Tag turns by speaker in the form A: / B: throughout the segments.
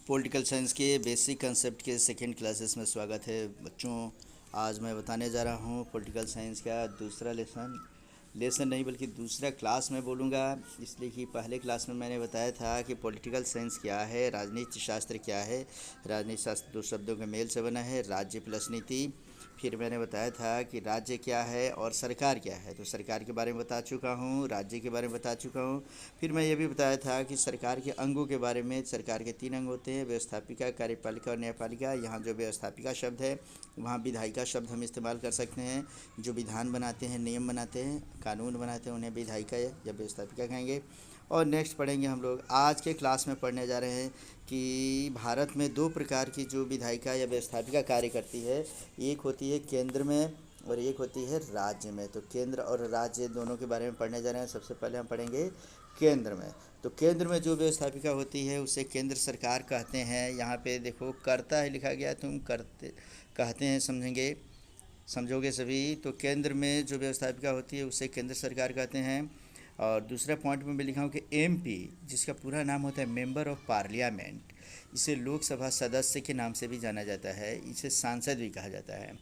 A: Political science के basic concept के second classes में स्वागत है बच्चों। आज मैं बताने जा रहा हूँ पॉलिटिकल साइंस का दूसरा लेसन नहीं बल्कि दूसरा क्लास में बोलूँगा, इसलिए कि पहले क्लास में मैंने बताया था कि पॉलिटिकल साइंस क्या है, राजनीति शास्त्र क्या है। राजनीति शास्त्र दो शब्दों के मेल से बना है, राज्य प्लस नीति। फिर मैंने बताया था कि राज्य क्या है और सरकार क्या है, तो सरकार के बारे में बता चुका हूँ, राज्य के बारे में बता चुका हूँ। फिर मैं ये भी बताया था कि सरकार के अंगों के बारे में। सरकार के 3 अंग होते हैं, व्यवस्थापिका, कार्यपालिका और न्यायपालिका। यहाँ जो व्यवस्थापिका शब्द है वहाँ विधायिका शब्द हम इस्तेमाल कर सकते हैं। जो विधान बनाते हैं, नियम बनाते हैं, कानून बनाते हैं, उन्हें विधायिका या व्यवस्थापिका कहेंगे। और नेक्स्ट पढ़ेंगे हम लोग, आज के क्लास में पढ़ने जा रहे हैं कि भारत में 2 प्रकार की जो विधायिका या व्यवस्थापिका कार्य करती है। एक होती है केंद्र में और एक होती है राज्य में। तो केंद्र और राज्य दोनों के बारे में पढ़ने जा रहे हैं। सबसे पहले हम पढ़ेंगे केंद्र में। तो केंद्र में जो व्यवस्थापिका होती है उसे केंद्र सरकार कहते हैं। यहाँ पे देखो करता है लिखा गया, तुम करते कहते हैं समझोगे सभी। तो केंद्र में जो व्यवस्थापिका होती है उसे केंद्र सरकार कहते हैं। और दूसरा पॉइंट में मैं लिखा हूँ कि एमपी, जिसका पूरा नाम होता है मेंबर ऑफ पार्लियामेंट, इसे लोकसभा सदस्य के नाम से भी जाना जाता है, इसे सांसद भी कहा जाता है।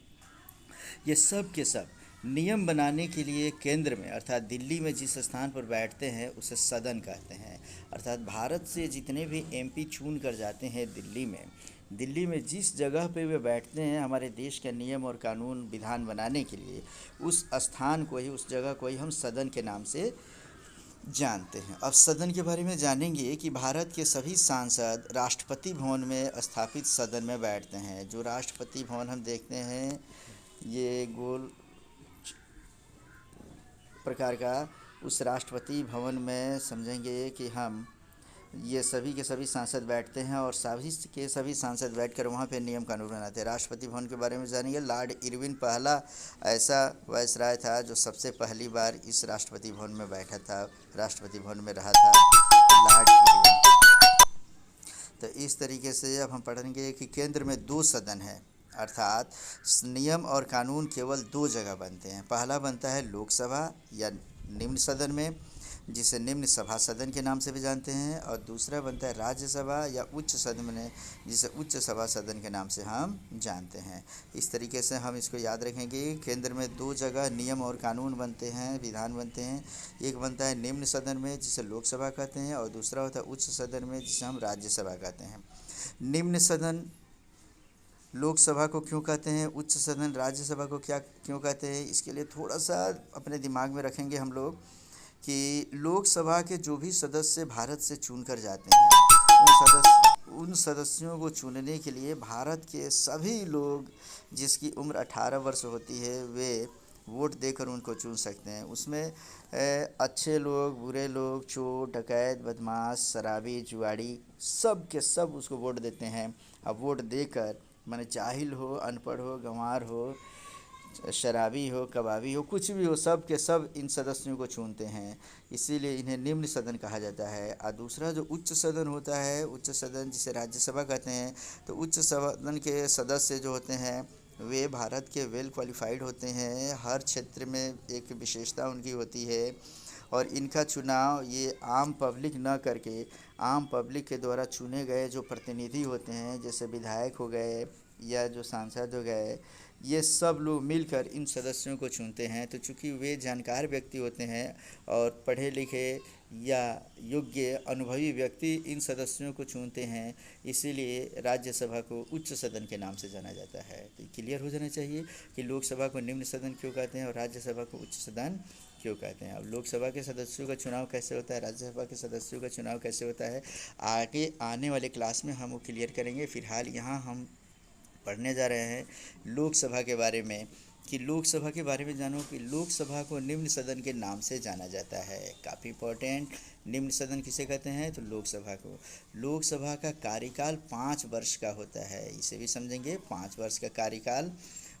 A: ये सब के सब नियम बनाने के लिए केंद्र में अर्थात दिल्ली में जिस स्थान पर बैठते हैं उसे सदन कहते हैं। अर्थात भारत से जितने भी एमपी चुन कर जाते हैं दिल्ली में जिस जगह पे वे बैठते हैं हमारे देश के नियम और कानून विधान बनाने के लिए, उस स्थान को ही, उस जगह को ही हम सदन के नाम से जानते हैं। अब सदन के बारे में जानेंगे कि भारत के सभी सांसद राष्ट्रपति भवन में स्थापित सदन में बैठते हैं। जो राष्ट्रपति भवन हम देखते हैं ये गोल प्रकार का, उस राष्ट्रपति भवन में समझेंगे कि हम ये सभी के सभी सांसद बैठते हैं और सभी के सभी सांसद बैठकर वहाँ पे नियम कानून बनाते हैं। राष्ट्रपति भवन के बारे में जानेंगे। लॉर्ड इरविन पहला ऐसा वायसराय था जो सबसे पहली बार इस राष्ट्रपति भवन में बैठा था, राष्ट्रपति भवन में रहा था, लॉर्ड इरविन। तो इस तरीके से अब हम पढ़ेंगे कि केंद्र में 2 सदन है, अर्थात नियम और कानून केवल 2 जगह बनते हैं। पहला बनता है लोकसभा या निम्न सदन में, जिसे निम्न सभा सदन के नाम से भी जानते हैं, और दूसरा बनता है राज्यसभा या उच्च सदन में, जिसे उच्च सभा सदन के नाम से हम जानते हैं। इस तरीके से हम इसको याद रखेंगे। केंद्र में 2 जगह नियम और कानून बनते हैं, विधान बनते हैं। एक बनता है निम्न सदन में जिसे लोकसभा कहते हैं, और दूसरा होता है उच्च सदन में जिसे हम राज्यसभा कहते हैं। निम्न सदन लोकसभा को क्यों कहते हैं, उच्च सदन राज्यसभा को क्यों कहते हैं, इसके लिए थोड़ा सा अपने दिमाग में रखेंगे हम लोग कि लोकसभा के जो भी सदस्य भारत से चुन कर जाते हैं उन सदस्यों को चुनने के लिए भारत के सभी लोग जिसकी उम्र 18 वर्ष होती है वे वोट देकर उनको चुन सकते हैं। उसमें अच्छे लोग, बुरे लोग, चोर, डकैत, बदमाश, शराबी, जुआड़ी, सब के सब उसको वोट देते हैं। अब वोट देकर माने जाहिल हो, अनपढ़ हो, गंवार हो, शराबी हो, कबाबी हो, कुछ भी हो, सब के सब इन सदस्यों को चुनते हैं, इसीलिए इन्हें निम्न सदन कहा जाता है। और दूसरा जो उच्च सदन होता है, उच्च सदन जिसे राज्यसभा कहते हैं, तो उच्च सदन के सदस्य जो होते हैं वे भारत के वेल क्वालिफाइड होते हैं, हर क्षेत्र में एक विशेषता उनकी होती है, और इनका चुनाव ये आम पब्लिक न करके आम पब्लिक के द्वारा चुने गए जो प्रतिनिधि होते हैं, जैसे विधायक हो गए या जो सांसद हो गए, ये सब लोग मिलकर इन सदस्यों को चुनते हैं। तो चूँकि वे जानकार व्यक्ति होते हैं और पढ़े लिखे या योग्य अनुभवी व्यक्ति इन सदस्यों को चुनते हैं, इसीलिए राज्यसभा को उच्च सदन के नाम से जाना जाता है। तो क्लियर हो जाना चाहिए कि लोकसभा को निम्न सदन क्यों कहते हैं और राज्यसभा को उच्च सदन क्यों कहते हैं। अब लोकसभा के सदस्यों का चुनाव कैसे होता है, राज्यसभा के सदस्यों का चुनाव कैसे होता है, आगे आने वाले क्लास में हम वो क्लियर करेंगे। फ़िलहाल यहाँ हम पढ़ने जा रहे हैं लोकसभा के बारे में कि लोकसभा के बारे में जानो कि लोकसभा को निम्न सदन के नाम से जाना जाता है। काफ़ी इम्पोर्टेंट, निम्न सदन किसे कहते हैं, तो लोकसभा को। लोकसभा का कार्यकाल 5 वर्ष का होता है, इसे भी समझेंगे, 5 वर्ष का कार्यकाल।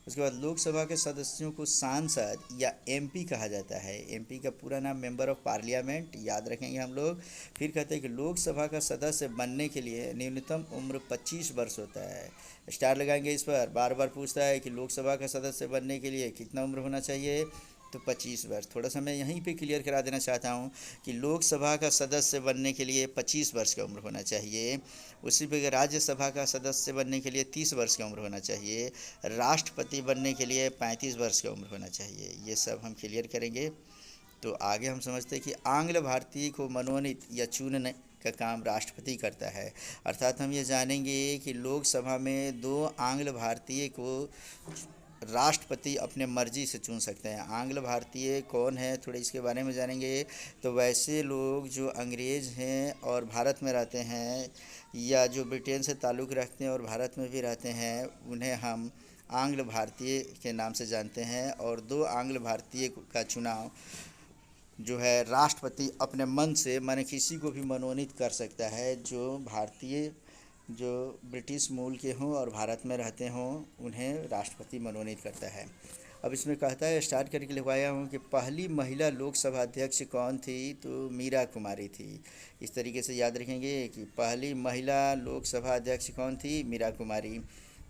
A: उसके बाद लोकसभा के सदस्यों को सांसद या एमपी कहा जाता है। एमपी का पूरा नाम मेंबर ऑफ पार्लियामेंट, याद रखेंगे हम लोग। फिर कहते हैं कि लोकसभा का सदस्य बनने के लिए न्यूनतम उम्र 25 वर्ष होता है। स्टार लगाएंगे इस पर, बार बार पूछता है कि लोकसभा का सदस्य बनने के लिए कितना उम्र होना चाहिए, तो 25 वर्ष। थोड़ा सा मैं यहीं पे क्लियर करा देना चाहता हूँ कि लोकसभा का सदस्य बनने के लिए 25 वर्ष की उम्र होना चाहिए। उसी प्रकार राज्यसभा का सदस्य बनने के लिए 30 वर्ष की उम्र होना चाहिए। राष्ट्रपति बनने के लिए 35 वर्ष की उम्र होना चाहिए। ये सब हम क्लियर करेंगे। तो आगे हम समझते हैं कि आंग्ल भारतीय को मनोनीत या चुनने का काम राष्ट्रपति करता है। अर्थात हम ये जानेंगे कि लोकसभा में 2 आंग्ल भारतीय को राष्ट्रपति अपने मर्जी से चुन सकते हैं। आंग्ल भारतीय कौन है, थोड़े इसके बारे में जानेंगे। तो वैसे लोग जो अंग्रेज़ हैं और भारत में रहते हैं, या जो ब्रिटेन से ताल्लुक़ रखते हैं और भारत में भी रहते हैं, उन्हें हम आंग्ल भारतीय के नाम से जानते हैं। और 2 आंग्ल भारतीय का चुनाव जो है राष्ट्रपति अपने मन से, माने किसी को भी मनोनीत कर सकता है। जो भारतीय, जो ब्रिटिश मूल के हों और भारत में रहते हों, उन्हें राष्ट्रपति मनोनीत करता है। अब इसमें कहता है, स्टार्ट करके लिखवाया हूँ कि पहली महिला लोकसभा अध्यक्ष कौन थी, तो मीरा कुमारी थी। इस तरीके से याद रखेंगे कि पहली महिला लोकसभा अध्यक्ष कौन थी, मीरा कुमारी।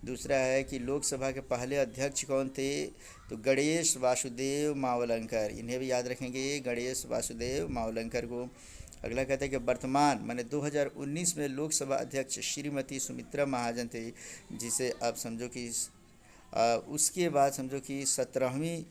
A: दूसरा है कि लोकसभा के पहले अध्यक्ष कौन थे, तो गणेश वासुदेव मावलंकर। इन्हें भी याद रखेंगे, गणेश वासुदेव मावलंकर को। अगला कहता है कि वर्तमान माने 2019 में लोकसभा अध्यक्ष श्रीमती सुमित्रा महाजन थे, जिसे अब समझो कि उसके बाद समझो कि 17वीं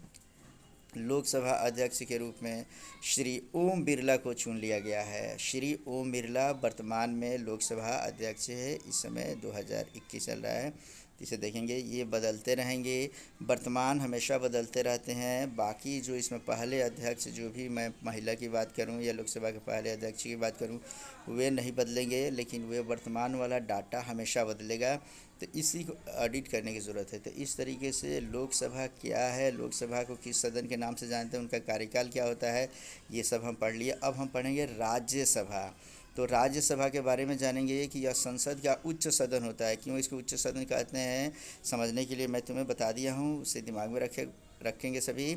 A: लोकसभा अध्यक्ष के रूप में श्री ओम बिरला को चुन लिया गया है। श्री ओम बिरला वर्तमान में लोकसभा अध्यक्ष है। इस समय 2021 चल रहा है। इसे देखेंगे, ये बदलते रहेंगे। वर्तमान हमेशा बदलते रहते हैं। बाकी जो इसमें पहले अध्यक्ष, जो भी मैं महिला की बात करूं या लोकसभा के पहले अध्यक्ष की बात करूं, वे नहीं बदलेंगे, लेकिन वे वर्तमान वाला डाटा हमेशा बदलेगा। तो इसी को ऑडिट करने की ज़रूरत है। तो इस तरीके से लोकसभा क्या है, लोकसभा को किस सदन के नाम से जानते हैं, उनका कार्यकाल क्या होता है, ये सब हम पढ़ लिए। अब हम पढ़ेंगे राज्यसभा। तो राज्यसभा के बारे में जानेंगे कि यह संसद का उच्च सदन होता है। क्यों इसको उच्च सदन कहते हैं, समझने के लिए मैं तुम्हें बता दिया हूँ, उसे दिमाग में रखेंगे सभी।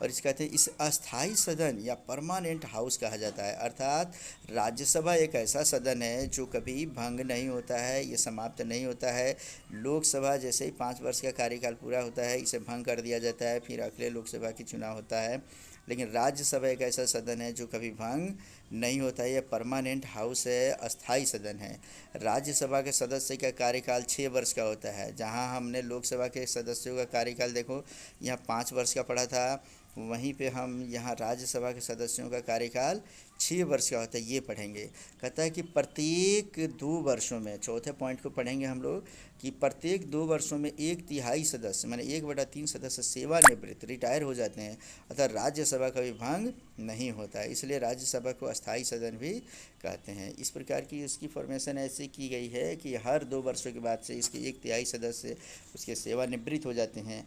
A: और इस कहते हैं, इस अस्थाई सदन या परमानेंट हाउस कहा जाता है। अर्थात राज्यसभा एक ऐसा सदन है जो कभी भंग नहीं होता है, ये समाप्त नहीं होता है। लोकसभा जैसे ही 5 वर्ष का कार्यकाल पूरा होता है, इसे भंग कर दिया जाता है, फिर अगले लोकसभा की चुनाव होता है। लेकिन राज्यसभा एक ऐसा सदन है जो कभी भंग नहीं होता है, यह परमानेंट हाउस है, अस्थाई सदन है। राज्यसभा के सदस्य का कार्यकाल 6 वर्ष का होता है। जहां हमने लोकसभा के सदस्यों का कार्यकाल देखो, यहाँ 5 वर्ष का पढ़ा था, वहीं पे हम यहाँ राज्यसभा के सदस्यों का कार्यकाल 6 वर्ष का होता है, ये पढ़ेंगे। कहता है कि प्रत्येक 2 वर्षों में, चौथे पॉइंट को पढ़ेंगे हम लोग, कि प्रत्येक 2 वर्षों में 1/3 सदस्य माने 1/3 सदस्य सेवानिवृत्त रिटायर हो जाते हैं। अर्थात राज्यसभा का भी भंग नहीं होता है, इसलिए राज्यसभा को अस्थाई सदन भी कहते हैं। इस प्रकार की इसकी फॉर्मेशन ऐसी की गई है कि हर 2 वर्षों के बाद से इसके 1/3 सदस्य उसके सेवानिवृत्त हो जाते हैं,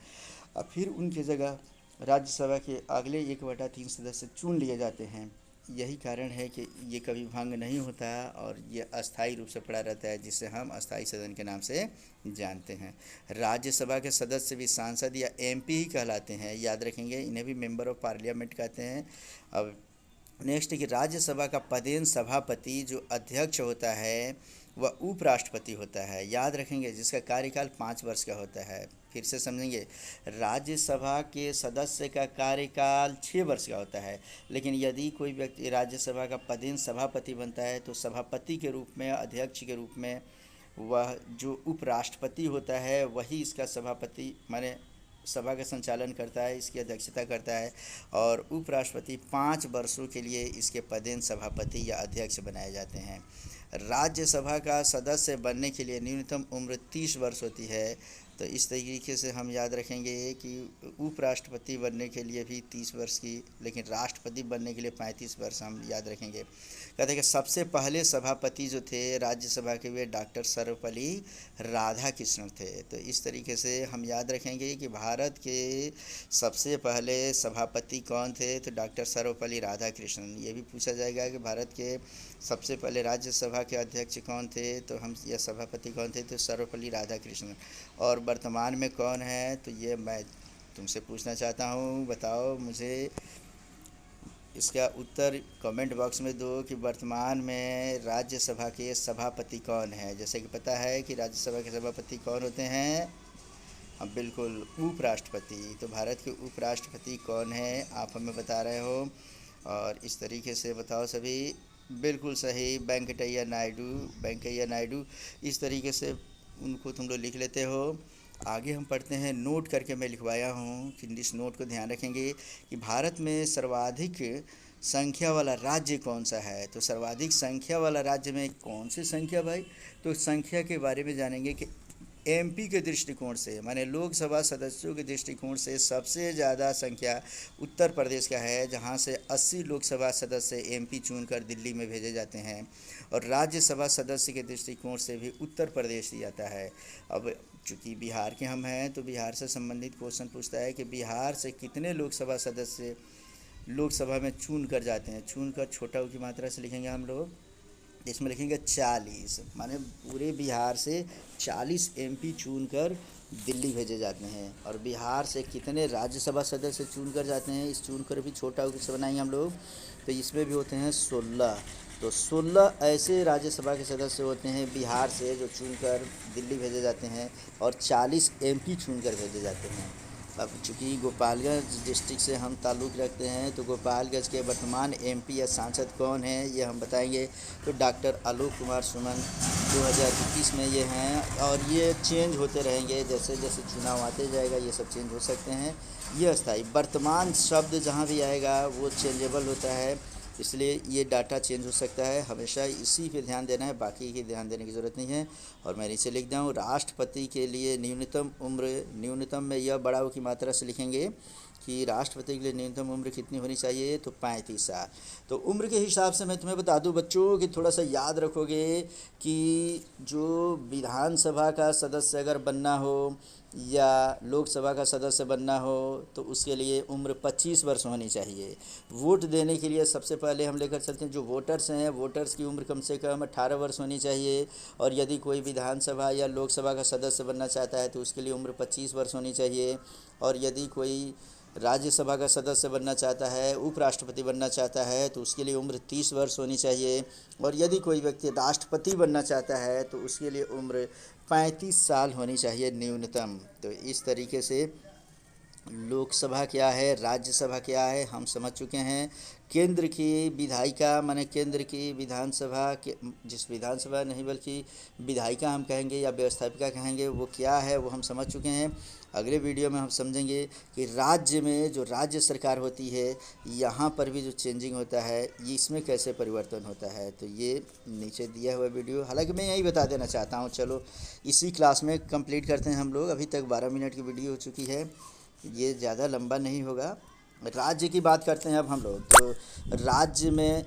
A: और फिर उनकी जगह राज्यसभा के अगले 1/3 सदस्य चुन लिए जाते हैं। यही कारण है कि ये कभी भंग नहीं होता और ये अस्थायी रूप से पड़ा रहता है, जिसे हम अस्थायी सदन के नाम से जानते हैं। राज्यसभा के सदस्य भी सांसद या एमपी ही कहलाते हैं, याद रखेंगे, इन्हें भी मेंबर ऑफ पार्लियामेंट कहते हैं। अब नेक्स्ट कि राज्यसभा का पदेन सभापति जो अध्यक्ष होता है वह उपराष्ट्रपति होता है, याद रखेंगे, जिसका कार्यकाल 5 वर्ष का होता है। फिर से समझेंगे, राज्यसभा के सदस्य का कार्यकाल 6 वर्ष का होता है, लेकिन यदि कोई व्यक्ति राज्यसभा का पदेन सभापति बनता है तो सभापति के रूप में, अध्यक्ष के रूप में, वह जो उपराष्ट्रपति होता है वही इसका सभापति माने सभा का संचालन करता है, इसकी अध्यक्षता करता है। और उपराष्ट्रपति 5 वर्षों के लिए इसके पदेन सभापति या अध्यक्ष बनाए जाते हैं। राज्यसभा का सदस्य बनने के लिए न्यूनतम उम्र 30 वर्ष होती है। तो इस तरीके से हम याद रखेंगे कि उपराष्ट्रपति बनने के लिए भी 30 वर्ष की, लेकिन राष्ट्रपति बनने के लिए 35 वर्ष हम याद रखेंगे। कहते हैं कि सबसे पहले सभापति जो थे राज्यसभा के, वे डॉक्टर सर्वपल्ली राधाकृष्णन थे। तो इस तरीके से हम याद रखेंगे कि भारत के सबसे पहले सभापति कौन थे, तो डॉक्टर सर्वपल्ली राधाकृष्णन। ये भी पूछा जाएगा कि भारत के सबसे पहले राज्यसभा के अध्यक्ष कौन थे, तो हम या सभापति कौन थे, तो सर्वपल्ली राधाकृष्णन। और वर्तमान में कौन है, तो ये मैं तुमसे पूछना चाहता हूँ, बताओ मुझे। इसका उत्तर कमेंट बॉक्स में दो कि वर्तमान में राज्यसभा के सभापति कौन है। जैसे कि पता है कि राज्यसभा के सभापति कौन होते हैं, हाँ बिल्कुल, उपराष्ट्रपति। तो भारत के उपराष्ट्रपति कौन है आप हमें बता रहे हो, और इस तरीके से बताओ सभी। बिल्कुल सही, वेंकटैया नायडू। वेंकैया नायडू, इस तरीके से उनको तुम लोग लिख लेते हो। आगे हम पढ़ते हैं, नोट करके मैं लिखवाया हूँ कि इस नोट को ध्यान रखेंगे कि भारत में सर्वाधिक संख्या वाला राज्य कौन सा है। तो सर्वाधिक संख्या वाला राज्य में कौन सी संख्या भाई, तो संख्या के बारे में जानेंगे कि एमपी के दृष्टिकोण से, माने लोकसभा सदस्यों के दृष्टिकोण से सबसे ज़्यादा संख्या उत्तर प्रदेश का है, जहां से 80 लोकसभा सदस्य एमपी चुनकर दिल्ली में भेजे जाते हैं। और राज्यसभा सदस्य के दृष्टिकोण से भी उत्तर प्रदेश ही आता है। अब चूँकि बिहार के हम हैं तो बिहार से संबंधित क्वेश्चन पूछता है कि बिहार से कितने लोकसभा सदस्य लोकसभा में चुन कर जाते हैं। चुन कर छोटा ऊ की मात्रा से लिखेंगे हम लोग, इसमें लिखेंगे 40, माने पूरे बिहार से 40 एमपी चुनकर दिल्ली भेजे जाते हैं। और बिहार से कितने राज्यसभा सदस्य चुनकर जाते हैं, इस चुनकर भी छोटा से बनाएंगे हम लोग, तो इसमें भी होते हैं 16। तो 16 ऐसे राज्यसभा के सदस्य होते हैं बिहार से जो चुनकर दिल्ली भेजे जाते हैं, और 40 एमपी चुनकर भेजे जाते हैं। अब चूँकि गोपालगंज डिस्ट्रिक्ट से हम ताल्लुक़ रखते हैं, तो गोपालगंज के वर्तमान एमपी या सांसद कौन हैं ये हम बताएंगे। तो डॉक्टर आलोक कुमार सुमन 2021 में ये हैं, और ये चेंज होते रहेंगे जैसे जैसे चुनाव आते जाएगा, ये सब चेंज हो सकते हैं। ये अस्थायी, वर्तमान शब्द जहाँ भी आएगा वो चेंजेबल होता है, इसलिए ये डाटा चेंज हो सकता है। हमेशा इसी पे ध्यान देना है, बाकी की ध्यान देने की ज़रूरत नहीं है। और मैं नीचे लिख दूँ, राष्ट्रपति के लिए न्यूनतम उम्र, न्यूनतम में यह बढ़ाव की मात्रा से लिखेंगे कि राष्ट्रपति के लिए न्यूनतम उम्र कितनी होनी चाहिए, तो 35 साल। तो उम्र के हिसाब से मैं तुम्हें बता दूं बच्चों कि थोड़ा सा याद रखोगे कि जो विधानसभा का सदस्य अगर बनना हो या लोकसभा का सदस्य बनना हो तो उसके लिए उम्र 25 वर्ष होनी चाहिए। वोट देने के लिए सबसे पहले हम लेकर चलते हैं, जो वोटर्स हैं, वोटर्स की उम्र कम से कम 18 वर्ष होनी चाहिए। और यदि कोई विधानसभा या लोकसभा का सदस्य बनना चाहता है तो उसके लिए उम्र 25 वर्ष होनी चाहिए। और यदि कोई राज्यसभा का सदस्य बनना चाहता है, उपराष्ट्रपति बनना चाहता है, तो उसके लिए उम्र 30 वर्ष होनी चाहिए। और यदि कोई व्यक्ति राष्ट्रपति बनना चाहता है तो उसके लिए उम्र 35 साल होनी चाहिए न्यूनतम। तो इस तरीके से लोकसभा क्या है, राज्यसभा क्या है, हम समझ चुके हैं। केंद्र की विधायिका, माने केंद्र की विधानसभा के, जिस विधानसभा नहीं बल्कि विधायिका हम कहेंगे या व्यवस्थापिका कहेंगे, वो क्या है वो हम समझ चुके हैं। अगले वीडियो में हम समझेंगे कि राज्य में जो राज्य सरकार होती है, यहाँ पर भी जो चेंजिंग होता है ये इसमें कैसे परिवर्तन होता है। तो ये नीचे दिया हुआ वीडियो, हालांकि मैं यही बता देना चाहता हूँ। चलो इसी क्लास में कंप्लीट करते हैं हम लोग। अभी तक 12 मिनट की वीडियो हो चुकी है, ये ज़्यादा लंबा नहीं होगा। राज्य की बात करते हैं अब हम लोग। तो राज्य में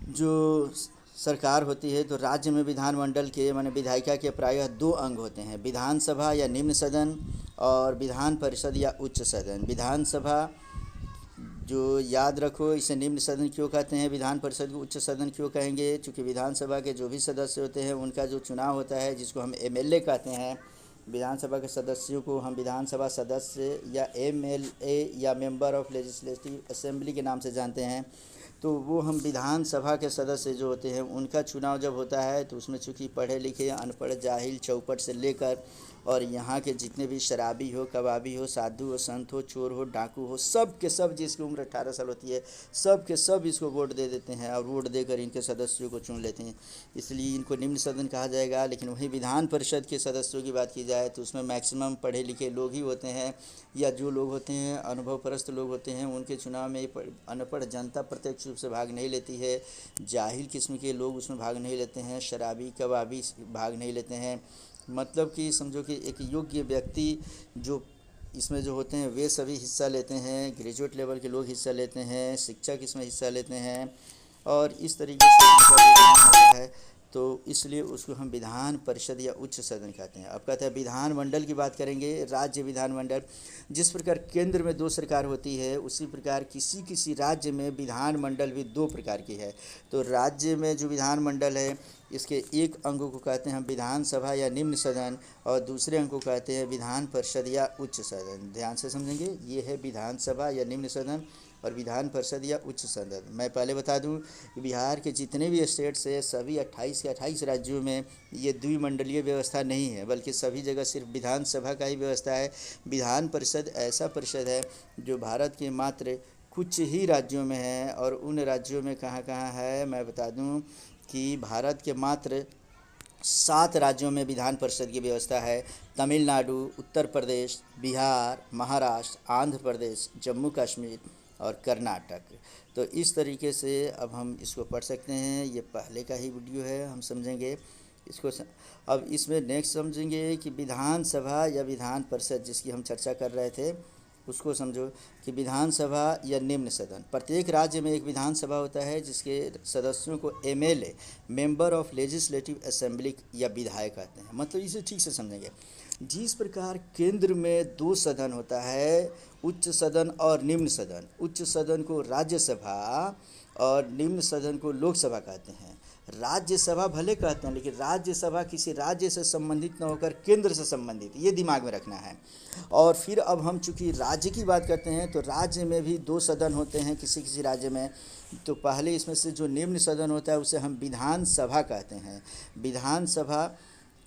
A: जो सरकार होती है, तो राज्य में विधानमंडल के, माने विधायिका के प्रायः 2 अंग होते हैं, विधानसभा या निम्न सदन और विधान परिषद या उच्च सदन। विधानसभा जो याद रखो, इसे निम्न सदन क्यों कहते हैं, विधान परिषद को उच्च सदन क्यों कहेंगे, क्योंकि विधानसभा के जो भी सदस्य होते हैं उनका जो चुनाव होता है, जिसको हम एमएलए कहते हैं, विधानसभा के सदस्यों को हम विधानसभा सदस्य या एमएलए या मेंबर ऑफ लेजिस्लेटिव असेंबली के नाम से जानते हैं। तो वो हम विधानसभा के सदस्य जो होते हैं उनका चुनाव जब होता है तो उसमें चूँकि पढ़े लिखे, अनपढ़, जाहिल, चौपट से लेकर और यहाँ के जितने भी शराबी हो, कबाबी हो, साधु हो, संत हो, चोर हो, डाकू हो, सब के सब जिसकी उम्र 18 साल होती है, सब के सब इसको वोट दे देते हैं और वोट देकर इनके सदस्यों को चुन लेते हैं, इसलिए इनको निम्न सदन कहा जाएगा। लेकिन वहीं विधान परिषद के सदस्यों की बात की जाए तो उसमें मैक्सिमम पढ़े लिखे लोग ही होते हैं, या जो लोग होते हैं अनुभवप्रस्त लोग होते हैं, उनके चुनाव में अनपढ़ जनता प्रत्यक्ष रूप से भाग नहीं लेती है, जाहिल किस्म के लोग उसमें भाग नहीं लेते हैं, शराबी कबाबी भाग नहीं लेते हैं। मतलब कि समझो कि एक योग्य व्यक्ति जो इसमें जो होते हैं वे सभी हिस्सा लेते हैं, ग्रेजुएट लेवल के लोग हिस्सा लेते हैं, शिक्षक इसमें हिस्सा लेते हैं, और इस तरीके से इनका जो चुनाव होता है, तो इसलिए उसको हम विधान परिषद या उच्च सदन कहते हैं। अब कहते हैं विधानमंडल की बात करेंगे। राज्य विधानमंडल, जिस प्रकार केंद्र में 2 सरकार होती है, उसी प्रकार किसी किसी राज्य में विधानमंडल भी 2 प्रकार की है। तो राज्य में जो विधानमंडल है, इसके एक अंग को कहते हैं विधानसभा या निम्न सदन, और दूसरे अंग को कहते हैं विधान परिषद या उच्च सदन। ध्यान से समझेंगे, ये है विधानसभा या निम्न सदन, और विधान परिषद या उच्च सदन। मैं पहले बता दूं कि बिहार के जितने भी स्टेट्स है सभी 28 के 28 राज्यों में ये द्विमंडलीय व्यवस्था नहीं है, बल्कि सभी जगह सिर्फ विधानसभा का ही व्यवस्था है। विधान परिषद ऐसा परिषद है जो भारत के मात्र कुछ ही राज्यों में है, और उन राज्यों में कहाँ कहाँ है मैं बता दूं कि भारत के मात्र 7 राज्यों में विधान परिषद की व्यवस्था है। तमिलनाडु, उत्तर प्रदेश, बिहार, महाराष्ट्र, आंध्र प्रदेश, जम्मू कश्मीर और कर्नाटक। तो इस तरीके से अब हम इसको पढ़ सकते हैं। ये पहले का ही वीडियो है, हम समझेंगे इसको अब इसमें नेक्स्ट समझेंगे कि विधानसभा या विधान परिषद जिसकी हम चर्चा कर रहे थे उसको समझो कि विधानसभा या निम्न सदन। प्रत्येक राज्य में एक विधानसभा होता है जिसके सदस्यों को MLA, member of legislative assembly या विधायक कहते हैं। मतलब इसे ठीक से समझेंगे। जिस प्रकार केंद्र में 2 सदन होता है, उच्च सदन और निम्न सदन। उच्च सदन को राज्यसभा और निम्न सदन को लोकसभा कहते हैं। राज्यसभा भले कहते हैं, लेकिन राज्यसभा किसी राज्य से संबंधित न होकर केंद्र से संबंधित, ये दिमाग में रखना है। और फिर अब हम चूँकि राज्य की बात करते हैं तो राज्य में भी 2 सदन होते हैं किसी किसी राज्य में। तो पहले इसमें से जो निम्न सदन होता है उसे हम विधानसभा कहते हैं। विधानसभा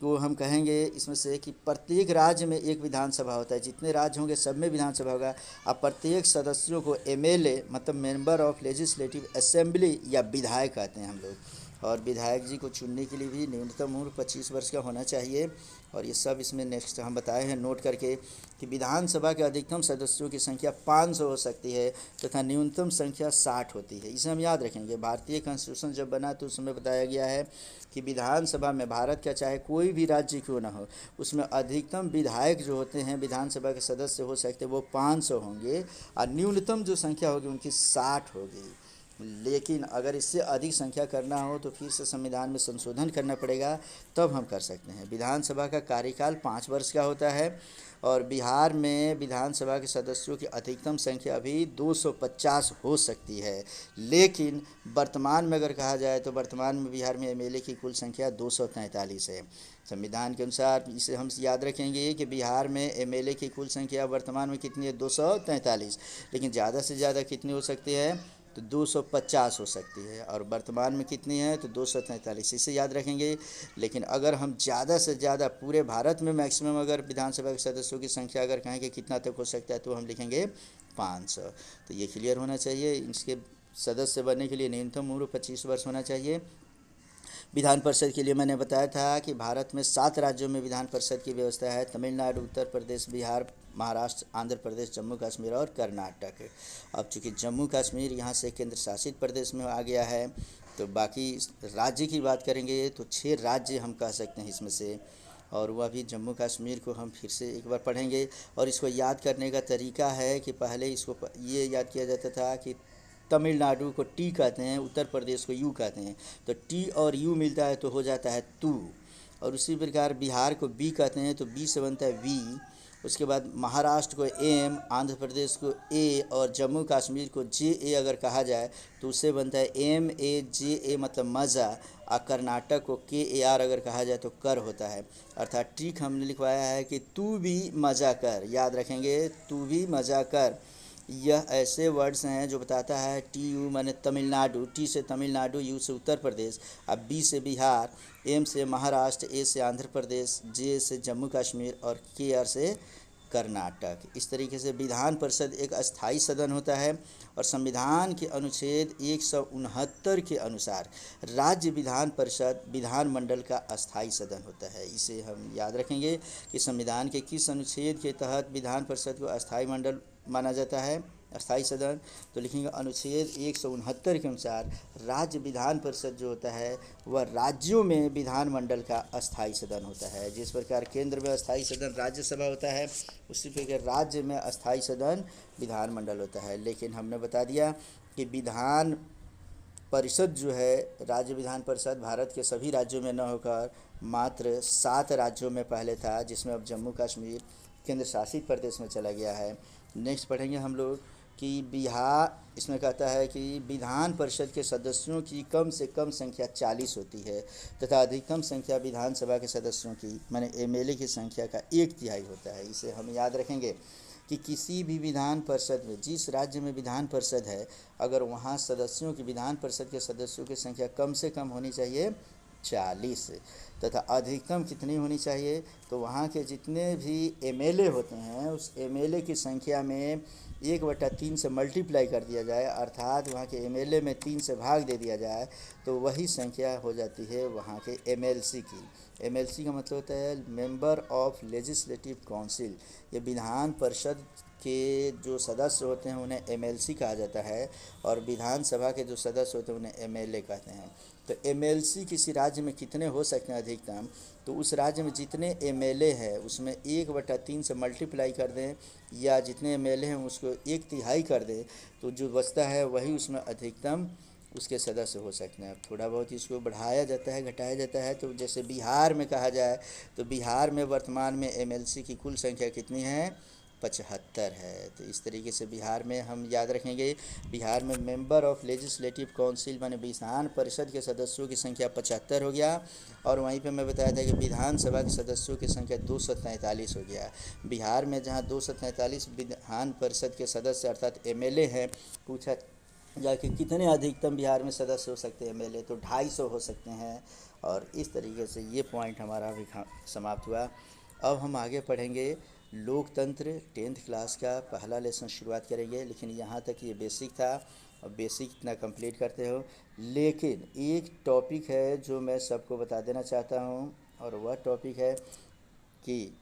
A: को हम कहेंगे इसमें से कि प्रत्येक राज्य में एक विधानसभा होता है। जितने राज्य होंगे सब में विधानसभा होगा। अब प्रत्येक सदस्यों को एमएलए मतलब मेंबर ऑफ लेजिस्लेटिव असेंबली या विधायक कहते हैं हम लोग। और विधायक जी को चुनने के लिए भी न्यूनतम उम्र 25 वर्ष का होना चाहिए। और ये सब इसमें नेक्स्ट हम बताए हैं नोट करके कि विधानसभा के अधिकतम सदस्यों की संख्या 500 हो सकती है तथा न्यूनतम संख्या 60 होती है। इसे हम याद रखेंगे। भारतीय कॉन्स्टिट्यूशन जब बना तो उसमें बताया गया है कि विधानसभा में भारत का चाहे कोई भी राज्य क्यों ना हो, उसमें अधिकतम विधायक जो होते हैं विधानसभा के सदस्य हो सकते हैं वो 500 होंगे, और न्यूनतम जो संख्या होगी उनकी 60 होगी। लेकिन अगर इससे अधिक संख्या करना हो तो फिर से संविधान में संशोधन करना पड़ेगा, तब हम कर सकते हैं। विधानसभा का कार्यकाल 5 वर्ष का होता है। और बिहार में विधानसभा के सदस्यों की अधिकतम संख्या अभी 250 हो सकती है। लेकिन वर्तमान में अगर कहा जाए तो वर्तमान में बिहार में एमएलए की कुल संख्या 243 है। संविधान के अनुसार इसे हम याद रखेंगे कि बिहार में एमएलए की कुल संख्या वर्तमान में कितनी है, 243। लेकिन ज़्यादा से ज़्यादा कितनी हो सकती है, तो 250 हो सकती है। और वर्तमान में कितनी है, तो 243। इसे याद रखेंगे। लेकिन अगर हम ज़्यादा से ज़्यादा पूरे भारत में मैक्सिमम अगर विधानसभा के सदस्यों की संख्या अगर कहें कि कितना तक हो सकता है तो हम लिखेंगे 500। तो ये क्लियर होना चाहिए। इसके सदस्य बनने के लिए न्यूनतम उम्र 25 वर्ष होना चाहिए। विधान परिषद के लिए मैंने बताया था कि भारत में 7 राज्यों में विधान परिषद की व्यवस्था है। तमिलनाडु, उत्तर प्रदेश, बिहार, महाराष्ट्र, आंध्र प्रदेश, जम्मू कश्मीर और कर्नाटक। अब चूँकि जम्मू कश्मीर यहाँ से केंद्र शासित प्रदेश में आ गया है, तो बाकी राज्य की बात करेंगे तो 6 राज्य हम कह सकते हैं इसमें से। और वह भी जम्मू कश्मीर को हम फिर से एक बार पढ़ेंगे। और इसको याद करने का तरीका है कि पहले इसको ये याद किया जाता था कि तमिलनाडु को टी कहते हैं, उत्तर प्रदेश को यू कहते हैं। तो टी और यू मिलता है तो हो जाता है तू। और उसी प्रकार बिहार को बी कहते हैं तो बी से बनता है वी। उसके बाद महाराष्ट्र को एम, आंध्र प्रदेश को ए और जम्मू कश्मीर को जे ए अगर कहा जाए तो उससे बनता है MAJA मतलब मज़ा। और कर्नाटक को KAR अगर कहा जाए तो कर होता है। अर्थात ट्रिक हमने लिखवाया है कि तू भी मज़ा कर। याद रखेंगे, तू भी मज़ा कर। यह ऐसे वर्ड्स हैं जो बताता है TU माने तमिलनाडु, T से तमिलनाडु, U से उत्तर प्रदेश, अब B से बिहार, M से महाराष्ट्र, A से आंध्र प्रदेश, J से जम्मू कश्मीर और KR से कर्नाटक। इस तरीके से विधान परिषद एक अस्थाई सदन होता है। और संविधान के अनुच्छेद 169 के अनुसार राज्य विधान परिषद विधानमंडल का अस्थाई सदन होता है। इसे हम याद रखेंगे कि संविधान के किस अनुच्छेद के तहत विधान परिषद को अस्थाई मंडल माना जाता है, अस्थाई सदन। तो लिखेंगे अनुच्छेद 169 के अनुसार राज्य विधान परिषद जो होता है वह राज्यों में विधानमंडल का अस्थाई सदन होता है। जिस प्रकार केंद्र में अस्थाई सदन राज्यसभा होता है, उसी प्रकार राज्य में अस्थाई सदन विधानमंडल होता है। लेकिन हमने बता दिया कि विधान परिषद जो है, राज्य विधान परिषद भारत के सभी राज्यों में न होकर मात्र 7 राज्यों में पहले था, जिसमें अब जम्मू कश्मीर केंद्र शासित प्रदेश में चला गया है। नेक्स्ट पढ़ेंगे हम लोग कि बिहार, इसमें कहता है कि विधान परिषद के सदस्यों की कम से कम संख्या 40 होती है तथा अधिकतम संख्या विधानसभा के सदस्यों की माने एमएलए की संख्या का 1/3 होता है। इसे हम याद रखेंगे कि किसी भी विधान परिषद में, जिस राज्य में विधान परिषद है, अगर वहाँ सदस्यों की, विधान परिषद के सदस्यों की संख्या कम से कम होनी चाहिए 40, तथा अधिकतम कितनी होनी चाहिए, तो वहाँ के जितने भी एमएलए होते हैं उस एमएलए की संख्या में 1/3 से मल्टीप्लाई कर दिया जाए, अर्थात वहाँ के एमएलए में 3 से भाग दे दिया जाए, तो वही संख्या हो जाती है वहाँ के एमएलसी की। एमएलसी का मतलब होता है मेंबर ऑफ लेजिस्लेटिव काउंसिल। ये विधान परिषद के जो सदस्य होते हैं उन्हें एमएलसी कहा जाता है, और विधानसभा के जो सदस्य होते हैं उन्हें एमएलए कहते हैं। तो एमएलसी किसी राज्य में कितने हो सकते हैं अधिकतम, तो उस राज्य में जितने एमएलए है उसमें 1/3 से मल्टीप्लाई कर दें, या जितने एमएलए हैं उसको 1/3 कर दें, तो जो बचता है वही उसमें अधिकतम उसके सदस्य हो सकते हैं। अब थोड़ा बहुत इसको बढ़ाया जाता है, घटाया जाता है। तो जैसे बिहार में कहा जाए तो बिहार में वर्तमान में एमएलसी की कुल संख्या कितनी है, 75 है। तो इस तरीके से बिहार में हम याद रखेंगे, बिहार में मेंबर ऑफ लेजिस्लेटिव काउंसिल माने विधान परिषद के सदस्यों की संख्या 75 हो गया, और वहीं पे मैं बताया था कि विधानसभा के सदस्यों की संख्या 243 हो गया। बिहार में जहां 243 विधान परिषद के सदस्य अर्थात एमएलए हैं, पूछा जाके कितने अधिकतम बिहार में सदस्य हो सकते हैं एमएलए, तो 250 हो सकते हैं। और इस तरीके से ये पॉइंट हमारा अभी समाप्त हुआ। अब हम आगे पढ़ेंगे लोकतंत्र, 10th क्लास का पहला लेसन शुरुआत करेंगे, लेकिन यहाँ तक ये बेसिक था, और बेसिक इतना कंप्लीट करते हो। लेकिन एक टॉपिक है जो मैं सबको बता देना चाहता हूँ, और वह टॉपिक है कि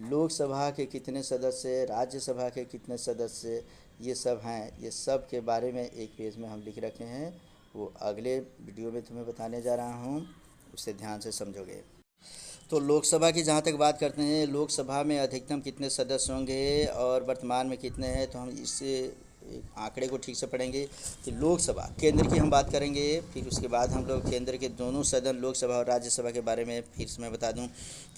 A: लोकसभा के कितने सदस्य, राज्यसभा के कितने सदस्य, ये सब हैं। ये सब के बारे में एक पेज में हम लिख रखे हैं, वो अगले वीडियो में तुम्हें बताने जा रहा हूँ, उसे ध्यान से समझोगे। तो लोकसभा की जहाँ तक बात करते हैं, लोकसभा में अधिकतम कितने सदस्य होंगे और वर्तमान में कितने हैं, तो हम इससे आंकड़े को ठीक से पढ़ेंगे कि लोकसभा केंद्र की हम बात करेंगे, फिर उसके बाद हम लोग केंद्र के दोनों सदन लोकसभा और राज्यसभा के बारे में फिर से मैं बता दूं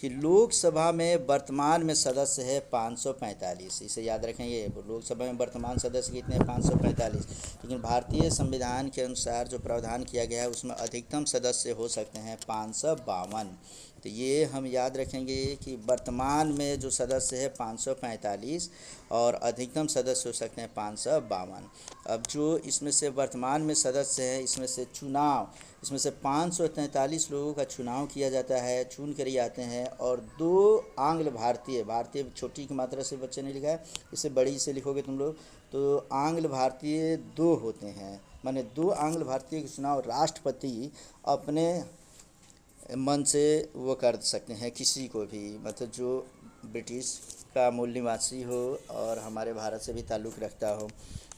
A: कि लोकसभा में वर्तमान में सदस्य है 545। इसे याद रखेंगे, लोकसभा में वर्तमान सदस्य कितने हैं, 545। लेकिन भारतीय संविधान के अनुसार जो प्रावधान किया गया है उसमें अधिकतम सदस्य हो सकते हैं 552। तो ये हम याद रखेंगे कि वर्तमान में जो सदस्य है 545 और अधिकतम सदस्य हो सकते हैं 552। अब जो इसमें से वर्तमान में सदस्य हैं, इसमें से चुनाव, इसमें से 543 लोगों का चुनाव किया जाता है, चुन कर ही आते हैं, और 2 आंग्ल भारतीय, भारतीय छोटी की मात्रा से बच्चे ने लिखा है, इसे बड़ी से लिखोगे तुम लोग, तो आंग्ल भारतीय 2 होते हैं, माने 2 आंग्ल भारतीय के चुनाव राष्ट्रपति अपने मन से वो कर सकते हैं, किसी को भी, मतलब जो ब्रिटिश का मूल निवासी हो और हमारे भारत से भी ताल्लुक़ रखता हो,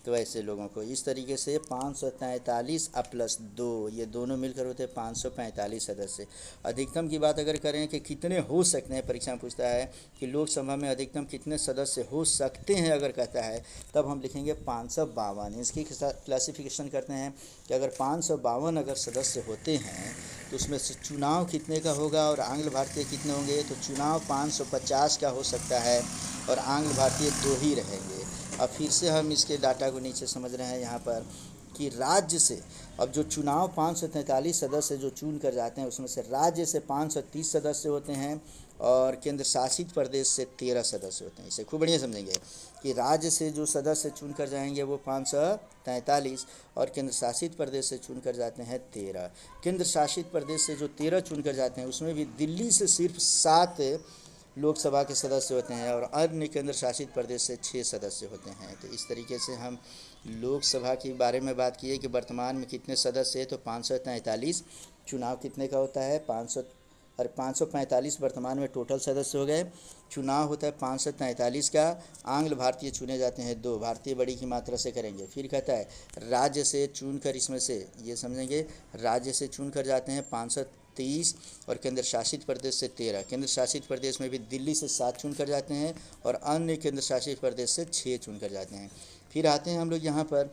A: तो ऐसे लोगों को इस तरीके से 543 प्लस 2, ये दोनों मिलकर होते हैं 545 सदस्य। अधिकतम की बात अगर करें कि कितने हो सकते हैं, परीक्षा में पूछता है कि लोकसभा में अधिकतम कितने सदस्य हो सकते हैं अगर कहता है, तब हम लिखेंगे 552। इसकी क्लासिफिकेशन करते हैं कि अगर 552 अगर सदस्य होते हैं तो उसमें से चुनाव कितने का होगा और आंग्ल भारतीय कितने होंगे, तो चुनाव 550 का हो सकता है और आंग्ल भारतीय 2 ही रहेंगे। अब फिर से हम इसके डाटा को नीचे समझ रहे हैं यहाँ पर कि राज्य से, अब जो चुनाव 543 सदस्य जो चुन कर जाते हैं उसमें से राज्य से 530 सदस्य होते हैं और केंद्र शासित प्रदेश से 13 सदस्य होते हैं। इसे खूब बढ़िया समझेंगे कि राज्य से जो सदस्य चुन कर जाएंगे वो 543 और केंद्र शासित प्रदेश से चुन कर जाते हैं 13। केंद्र शासित प्रदेश से जो 13 चुन कर जाते हैं उसमें भी दिल्ली से सिर्फ 7 लोकसभा के सदस्य होते हैं और अन्य केंद्र शासित प्रदेश से 6 सदस्य होते हैं। तो इस तरीके से हम लोकसभा के बारे में बात किए कि वर्तमान में कितने सदस्य हैं, तो 543। चुनाव कितने का होता है, 545 वर्तमान में टोटल सदस्य हो गए। चुनाव होता है 543 का, आंग्ल भारतीय चुने जाते हैं 2, भारतीय बड़ी की मात्रा से करेंगे। फिर कहता है राज्य से चुनकर, इसमें से ये समझेंगे, राज्य से चुनकर जाते हैं 530 और केंद्र शासित प्रदेश से 13। केंद्र शासित प्रदेश में भी दिल्ली से 7 चुन कर जाते हैं और अन्य केंद्र शासित प्रदेश से 6 चुन कर जाते हैं। फिर आते हैं हम लोग यहाँ पर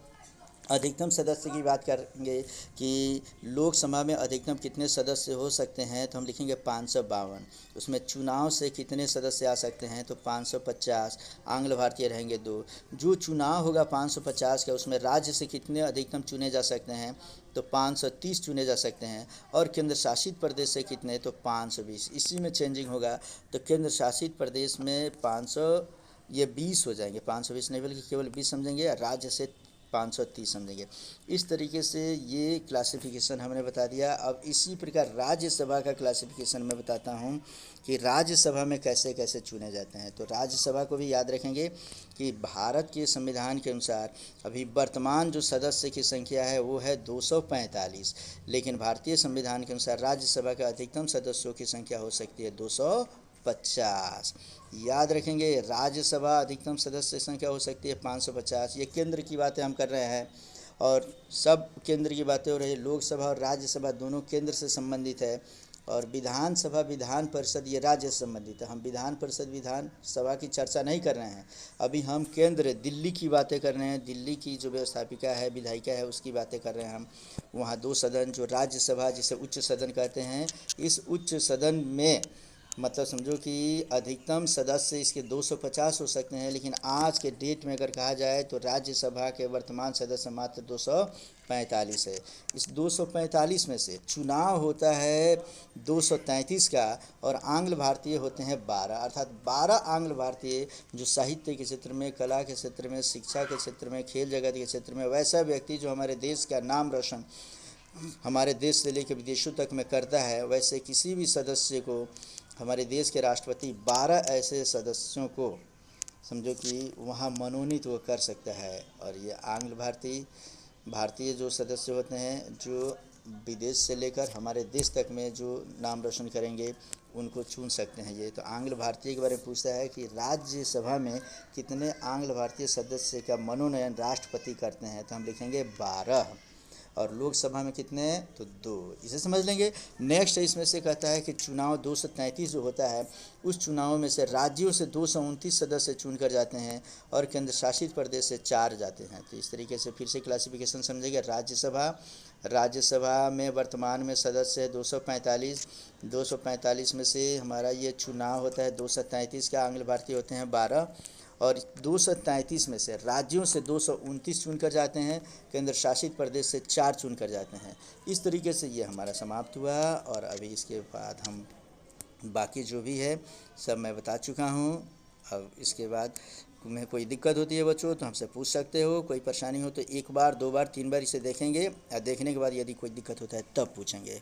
A: अधिकतम सदस्य की बात करेंगे कि लोकसभा में अधिकतम कितने सदस्य हो सकते हैं, तो हम लिखेंगे 552। उसमें चुनाव से कितने सदस्य आ सकते हैं, तो 550, आंग्ल भारतीय रहेंगे 2। जो चुनाव होगा 550 का उसमें राज्य से कितने अधिकतम चुने जा सकते हैं, तो 530 चुने जा सकते हैं और केंद्र शासित प्रदेश से कितने, तो 520। इसी में चेंजिंग होगा, तो केंद्र शासित प्रदेश में ये 20 हो जाएंगे, 520 नहीं बल्कि केवल 20 समझेंगे, राज्य से 530 समझेंगे। इस तरीके से ये क्लासिफिकेशन हमने बता दिया। अब इसी प्रकार राज्यसभा का क्लासिफिकेशन मैं बताता हूँ कि राज्यसभा में कैसे कैसे चुने जाते हैं। तो राज्यसभा को भी याद रखेंगे कि भारत के संविधान के अनुसार अभी वर्तमान जो सदस्य की संख्या है वो है 245, लेकिन भारतीय संविधान के अनुसार राज्यसभा का अधिकतम सदस्यों की संख्या हो सकती है 250। याद रखेंगे, राज्यसभा अधिकतम सदस्य संख्या हो सकती है 550। ये केंद्र की बातें हम कर रहे हैं और सब केंद्र की बातें हो रही है। लोकसभा और राज्यसभा दोनों केंद्र से संबंधित है, और विधानसभा विधान परिषद ये राज्य से संबंधित है। हम विधान परिषद विधान सभा की चर्चा नहीं कर रहे हैं, अभी हम केंद्र दिल्ली की बातें कर रहे हैं। दिल्ली की जो व्यवस्थापिका है, विधायिका है, उसकी बातें कर रहे हैं हम। वहाँ 2 सदन जो राज्यसभा जिसे उच्च सदन कहते हैं, इस उच्च सदन में मतलब समझो कि अधिकतम सदस्य इसके 250 हो सकते हैं, लेकिन आज के डेट में अगर कहा जाए तो राज्यसभा के वर्तमान सदस्य मात्र 245 है। इस 245 में से चुनाव होता है 233 का, और आंग्ल भारतीय होते हैं 12, अर्थात 12 आंग्ल भारतीय जो साहित्य के क्षेत्र में, कला के क्षेत्र में, शिक्षा के क्षेत्र में, खेल जगत के क्षेत्र में, वैसा व्यक्ति जो हमारे देश का नाम रोशन हमारे देश से लेकर विदेशों तक में करता है, वैसे किसी भी सदस्य को हमारे देश के राष्ट्रपति 12 ऐसे सदस्यों को समझो कि वहाँ मनोनीत वो कर सकता है। और ये आंग्ल भारतीय जो सदस्य होते हैं जो विदेश से लेकर हमारे देश तक में जो नाम रोशन करेंगे उनको चुन सकते हैं। ये तो आंग्ल भारतीय के बारे में पूछता है कि राज्यसभा में कितने आंग्ल भारतीय सदस्य का मनोनयन राष्ट्रपति करते हैं, तो हम लिखेंगे 12। और लोकसभा में कितने हैं, तो 2, इसे समझ लेंगे। नेक्स्ट इसमें से कहता है कि चुनाव 233 जो होता है, उस चुनाव में से राज्यों से 229 सदस्य चुनकर जाते हैं और केंद्र शासित प्रदेश से 4 जाते हैं। तो इस तरीके से फिर से क्लासिफिकेशन समझेंगे। राज्यसभा में वर्तमान में सदस्य है 245। 245 में से हमारा ये चुनाव होता है 233 का, आंग्ल भारतीय होते हैं 12, और 233 में से राज्यों से 229 चुनकर जाते हैं, केंद्र शासित प्रदेश से 4 चुनकर जाते हैं। इस तरीके से ये हमारा समाप्त हुआ। और अभी इसके बाद हम बाकी जो भी है सब मैं बता चुका हूँ। अब इसके बाद तुम्हें कोई दिक्कत होती है बच्चों तो हमसे पूछ सकते हो, कोई परेशानी हो तो 1 बार 2 बार 3 बार इसे देखेंगे, और देखने के बाद यदि कोई दिक्कत होता है तब पूछेंगे।